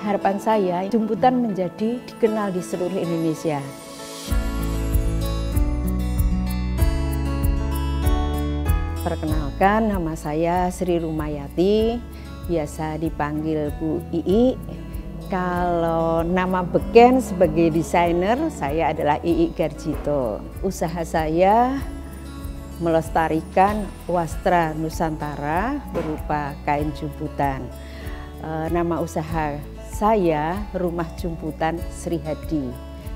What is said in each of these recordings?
Harapan saya, jemputan menjadi dikenal di seluruh Indonesia. Perkenalkan, nama saya Sri Rumayati, biasa dipanggil Bu Ii. Kalau nama beken sebagai desainer, saya adalah Ii Garjito. Usaha saya melestarikan wastra Nusantara berupa kain jemputan. Nama usaha saya Rumah Jemputan Sri Hadi.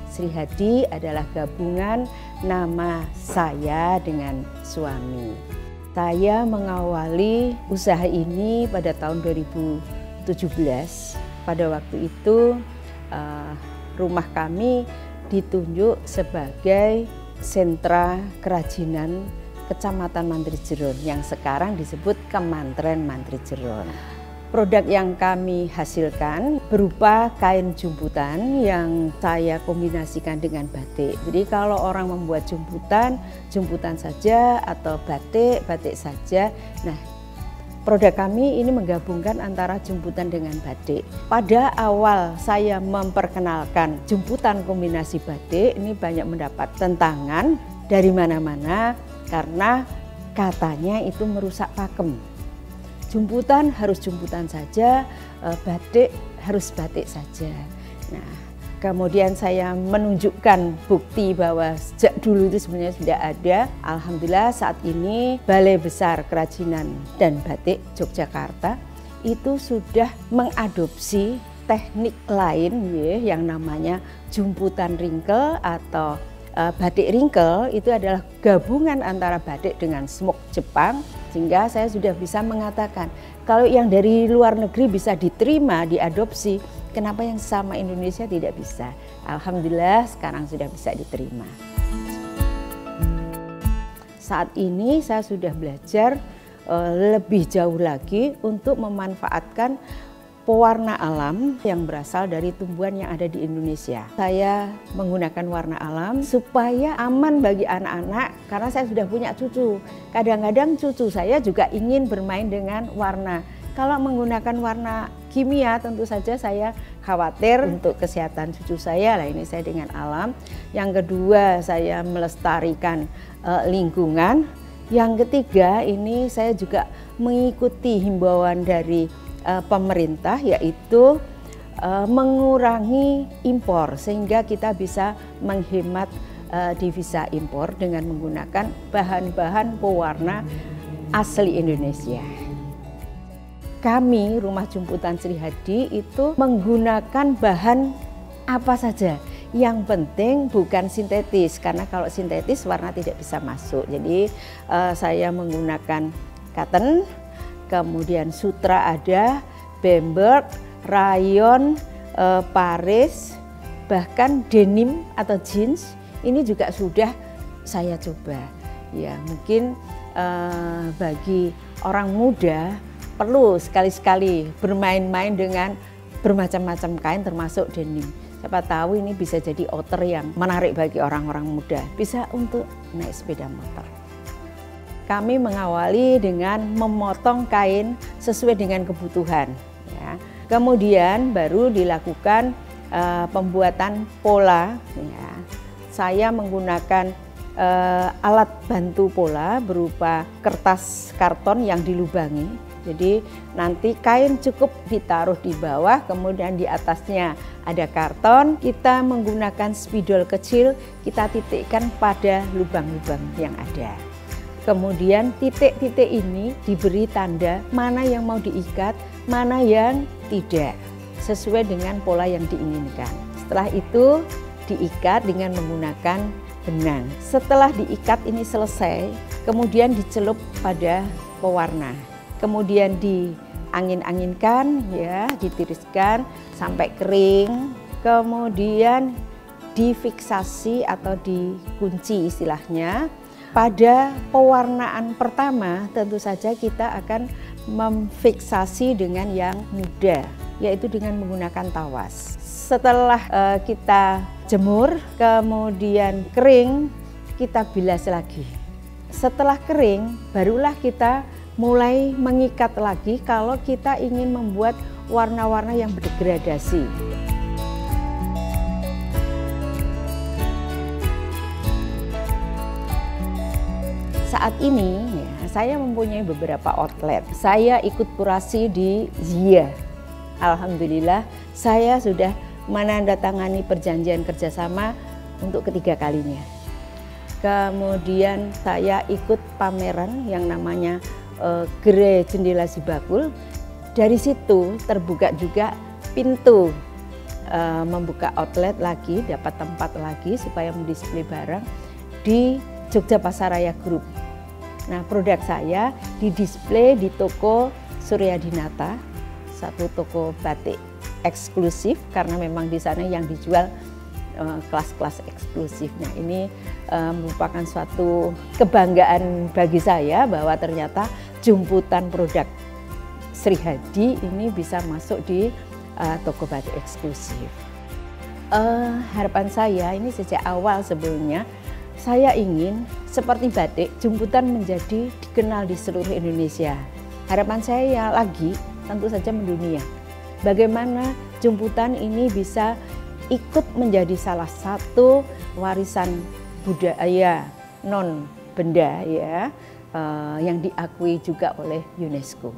Sri Hadi adalah gabungan nama saya dengan suami. Saya mengawali usaha ini pada tahun 2017. Pada waktu itu rumah kami ditunjuk sebagai sentra kerajinan Kecamatan Mantrijeron yang sekarang disebut Kementerian Mantrijeron. Produk yang kami hasilkan berupa kain jemputan yang saya kombinasikan dengan batik. Jadi kalau orang membuat jemputan, jemputan saja atau batik, batik saja. Nah, produk kami ini menggabungkan antara jemputan dengan batik. Pada awal saya memperkenalkan jemputan kombinasi batik, ini banyak mendapat tentangan dari mana-mana karena katanya itu merusak pakem. Jemputan harus jemputan saja, batik harus batik saja. Nah, kemudian saya menunjukkan bukti bahwa sejak dulu itu sebenarnya sudah ada. Alhamdulillah saat ini Balai Besar Kerajinan dan Batik Yogyakarta itu sudah mengadopsi teknik lain yang namanya jemputan ringkel atau batik ringkel. Itu adalah gabungan antara batik dengan smoke Jepang, sehingga saya sudah bisa mengatakan kalau yang dari luar negeri bisa diterima, diadopsi, kenapa yang sama Indonesia tidak bisa? Alhamdulillah sekarang sudah bisa diterima. Saat ini saya sudah belajar lebih jauh lagi untuk memanfaatkan pewarna alam yang berasal dari tumbuhan yang ada di Indonesia. Saya menggunakan warna alam supaya aman bagi anak-anak karena saya sudah punya cucu. Kadang-kadang cucu saya juga ingin bermain dengan warna. Kalau menggunakan warna kimia tentu saja saya khawatir untuk kesehatan cucu saya. Nah, ini saya dengan alam. Yang kedua, saya melestarikan lingkungan. Yang ketiga, ini saya juga mengikuti himbauan dari pemerintah, yaitu mengurangi impor sehingga kita bisa menghemat devisa impor dengan menggunakan bahan-bahan pewarna asli Indonesia. Kami Rumah Jemputan Sri Hadi itu menggunakan bahan apa saja. Yang penting bukan sintetis, karena kalau sintetis warna tidak bisa masuk. Jadi saya menggunakan cotton, kemudian sutra ada, Bamberg, rayon, Paris, bahkan denim atau jeans ini juga sudah saya coba. Ya, mungkin bagi orang muda perlu sekali-sekali bermain-main dengan bermacam-macam kain termasuk denim. Siapa tahu ini bisa jadi outer yang menarik bagi orang-orang muda, bisa untuk naik sepeda motor. Kami mengawali dengan memotong kain sesuai dengan kebutuhan. Ya. Kemudian baru dilakukan pembuatan pola. Ya. Saya menggunakan alat bantu pola berupa kertas karton yang dilubangi. Jadi nanti kain cukup ditaruh di bawah, kemudian di atasnya ada karton. Kita menggunakan spidol kecil, kita titikkan pada lubang-lubang yang ada. Kemudian titik-titik ini diberi tanda mana yang mau diikat, mana yang tidak, sesuai dengan pola yang diinginkan. Setelah itu diikat dengan menggunakan benang. Setelah diikat ini selesai, kemudian dicelup pada pewarna. Kemudian diangin-anginkan, ya, ditiriskan sampai kering. Kemudian difiksasi atau dikunci istilahnya. Pada pewarnaan pertama tentu saja kita akan memfiksasi dengan yang mudah, yaitu dengan menggunakan tawas. Setelah kita jemur, kemudian kering, kita bilas lagi. Setelah kering, barulah kita mulai mengikat lagi kalau kita ingin membuat warna-warna yang berdegradasi. Saat ini ya, saya mempunyai beberapa outlet. Saya ikut kurasi di ZIA. Alhamdulillah saya sudah menandatangani perjanjian kerjasama untuk ketiga kalinya. Kemudian saya ikut pameran yang namanya Gerai Jendela Zibakul. Dari situ terbuka juga pintu membuka outlet lagi, dapat tempat lagi supaya mendisplay barang di Jogja Pasaraya Group. Nah, produk saya didisplay di toko Suryadinata, satu toko batik eksklusif karena memang di sana yang dijual kelas-kelas eksklusif. Nah, ini merupakan suatu kebanggaan bagi saya bahwa ternyata jemputan produk Sri Hadi ini bisa masuk di toko batik eksklusif. Harapan saya ini sejak awal sebelumnya, saya ingin seperti batik, jemputan menjadi dikenal di seluruh Indonesia. Harapan saya lagi tentu saja mendunia. Bagaimana jemputan ini bisa ikut menjadi salah satu warisan budaya non benda ya, yang diakui juga oleh UNESCO.